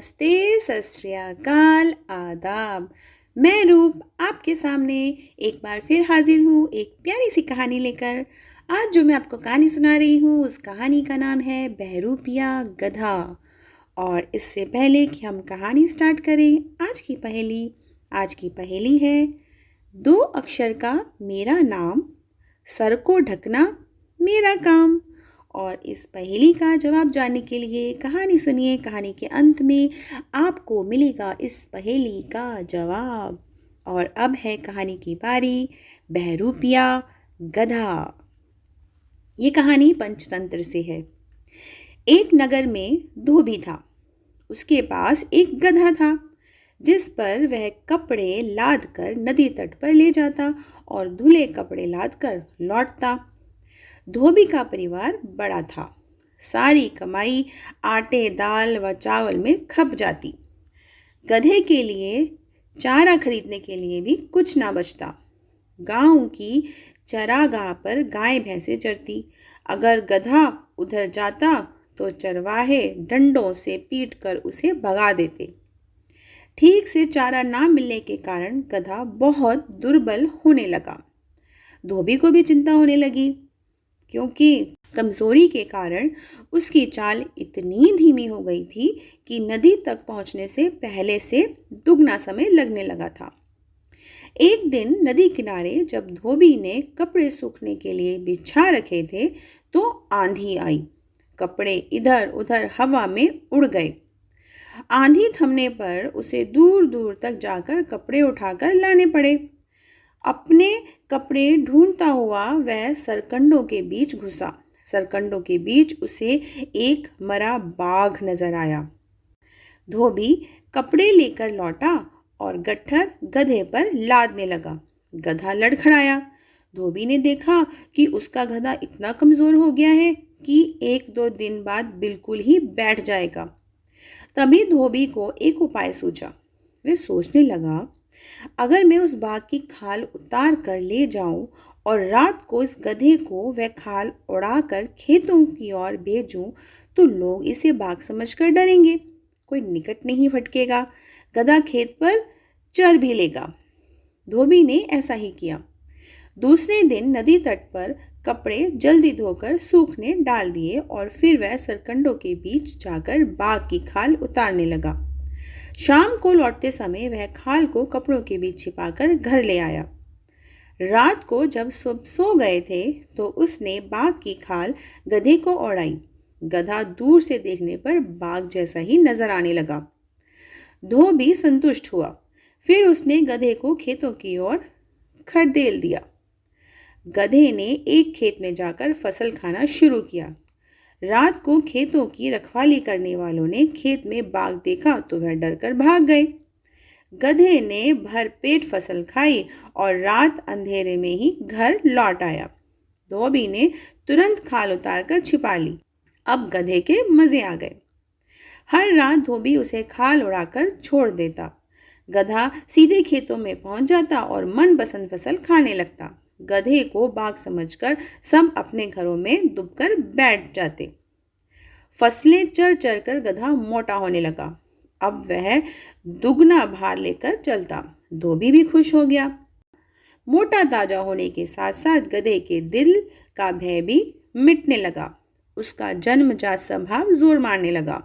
नमस्ते, सत श्री अकाल, आदाब। मैं रूप आपके सामने एक बार फिर हाजिर हूँ एक प्यारी सी कहानी लेकर। आज जो मैं आपको कहानी सुना रही हूँ उस कहानी का नाम है बहरूपिया गधा। और इससे पहले कि हम कहानी स्टार्ट करें, आज की पहेली है, 2 अक्षर का मेरा नाम, सर को ढकना मेरा काम। और इस पहेली का जवाब जानने के लिए कहानी सुनिए। कहानी के अंत में आपको मिलेगा इस पहेली का जवाब। और अब है कहानी की बारी, बहरूपिया गधा। ये कहानी पंचतंत्र से है। एक नगर में धोबी था। उसके पास एक गधा था जिस पर वह कपड़े लाद कर नदी तट पर ले जाता और धुले कपड़े लाद कर लौटता। धोबी का परिवार बड़ा था। सारी कमाई आटे, दाल व चावल में खप जाती। गधे के लिए चारा खरीदने के लिए भी कुछ ना बचता। गांव की चरागाह पर गाय भैंसे चरती। अगर गधा उधर जाता तो चरवाहे डंडों से पीटकर उसे भगा देते। ठीक से चारा ना मिलने के कारण गधा बहुत दुर्बल होने लगा। धोबी को भी चिंता होने लगी, क्योंकि कमजोरी के कारण उसकी चाल इतनी धीमी हो गई थी कि नदी तक पहुंचने से पहले से दुगना समय लगने लगा था। एक दिन नदी किनारे जब धोबी ने कपड़े सूखने के लिए बिछा रखे थे तो आंधी आई। कपड़े इधर उधर हवा में उड़ गए। आंधी थमने पर उसे दूर दूर तक जाकर कपड़े उठाकर लाने पड़े। अपने कपड़े ढूंढता हुआ वह सरकंडों के बीच घुसा। सरकंडों के बीच उसे एक मरा बाघ नजर आया। धोबी कपड़े लेकर लौटा और गट्ठर गधे पर लादने लगा। गधा लड़खड़ाया। धोबी ने देखा कि उसका गधा इतना कमजोर हो गया है कि 1-2 दिन बाद बिल्कुल ही बैठ जाएगा। तभी धोबी को एक उपाय सूझा। वह सोचने लगा, अगर मैं उस बाघ की खाल उतार कर ले जाऊं और रात को इस गधे को वह खाल उड़ाकर खेतों की ओर भेजूं तो लोग इसे बाघ समझकर डरेंगे। कोई निकट नहीं फटकेगा। गधा खेत पर चर भी लेगा। धोबी ने ऐसा ही किया। दूसरे दिन नदी तट पर कपड़े जल्दी धोकर सूखने डाल दिए और फिर वह सरकंडों के बीच जाकर बाघ की खाल उतारने लगा। शाम को लौटते समय वह खाल को कपड़ों के बीच छिपाकर घर ले आया। रात को जब सब सो गए थे तो उसने बाघ की खाल गधे को ओढ़ाई। गधा दूर से देखने पर बाघ जैसा ही नजर आने लगा। धोबी संतुष्ट हुआ। फिर उसने गधे को खेतों की ओर खदेड़ दिया। गधे ने एक खेत में जाकर फसल खाना शुरू किया। रात को खेतों की रखवाली करने वालों ने खेत में बाघ देखा तो वह डरकर भाग गए। गधे ने भरपेट फसल खाई और रात अंधेरे में ही घर लौट आया। धोबी ने तुरंत खाल उतारकर छिपा ली। अब गधे के मजे आ गए। हर रात धोबी उसे खाल उड़ाकर छोड़ देता। गधा सीधे खेतों में पहुंच जाता और मनपसंद फसल खाने लगता। गधे को बाघ समझकर सब अपने घरों में दुबकर बैठ जाते। फसलें चर चर कर गधा मोटा होने लगा। अब वह दुगना भार लेकर चलता। धोबी भी खुश हो गया। मोटा ताजा होने के साथ साथ गधे के दिल का भय भी मिटने लगा। उसका जन्मजात स्वभाव जोर मारने लगा।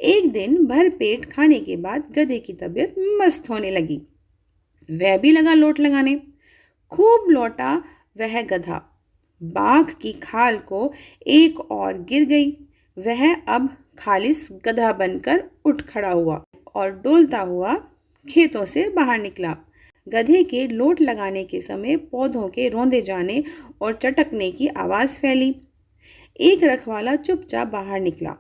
एक दिन भर पेट खाने के बाद गधे की तबीयत मस्त होने लगी। वह भी लगा लोट लगाने। खूब लौटा वह गधा। बाघ की खाल को एक और गिर गई। वह अब खालिस गधा बनकर उठ खड़ा हुआ और डोलता हुआ खेतों से बाहर निकला। गधे के लोट लगाने के समय पौधों के रौंदे जाने और चटकने की आवाज फैली। एक रखवाला चुपचाप बाहर निकला।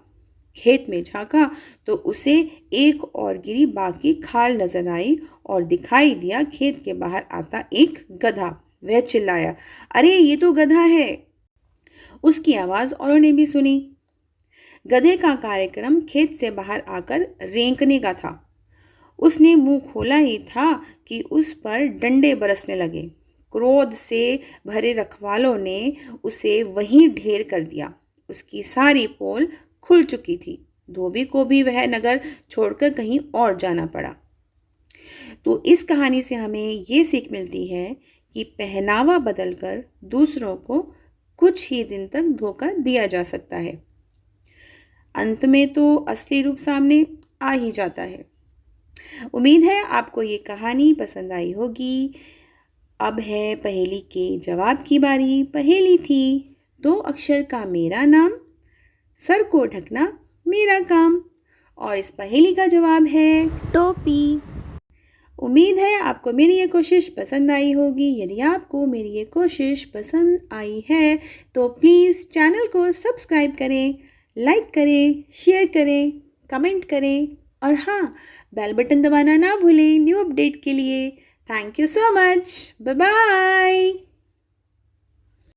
खेत में झांका तो उसे एक और गिरी बाघ की खाल नजर आई और दिखाई दिया खेत के बाहर आता एक गधा। वह चिल्लाया, अरे ये तो गधा है। उसकी आवाज औरों ने भी सुनी। गधे का कार्यक्रम खेत से बाहर आकर रेंकने का था। उसने मुंह खोला ही था कि उस पर डंडे बरसने लगे। क्रोध से भरे रखवालों ने उसे वहीं ढेर कर दिया। उसकी सारी पोल खुल चुकी थी। धोबी को भी वह नगर छोड़कर कहीं और जाना पड़ा। तो इस कहानी से हमें ये सीख मिलती है कि पहनावा बदलकर दूसरों को कुछ ही दिन तक धोखा दिया जा सकता है। अंत में तो असली रूप सामने आ ही जाता है। उम्मीद है आपको ये कहानी पसंद आई होगी। अब है पहेली के जवाब की बारी। पहेली थी, 2 अक्षर का मेरा नाम, सर को ढकना मेरा काम। और इस पहेली का जवाब है टोपी। उम्मीद है आपको मेरी ये कोशिश पसंद आई होगी। यदि आपको मेरी ये कोशिश पसंद आई है तो प्लीज़ चैनल को सब्सक्राइब करें, लाइक करें, शेयर करें, कमेंट करें और हाँ, बेल बटन दबाना ना भूलें न्यू अपडेट के लिए। Thank you so much. Bye bye.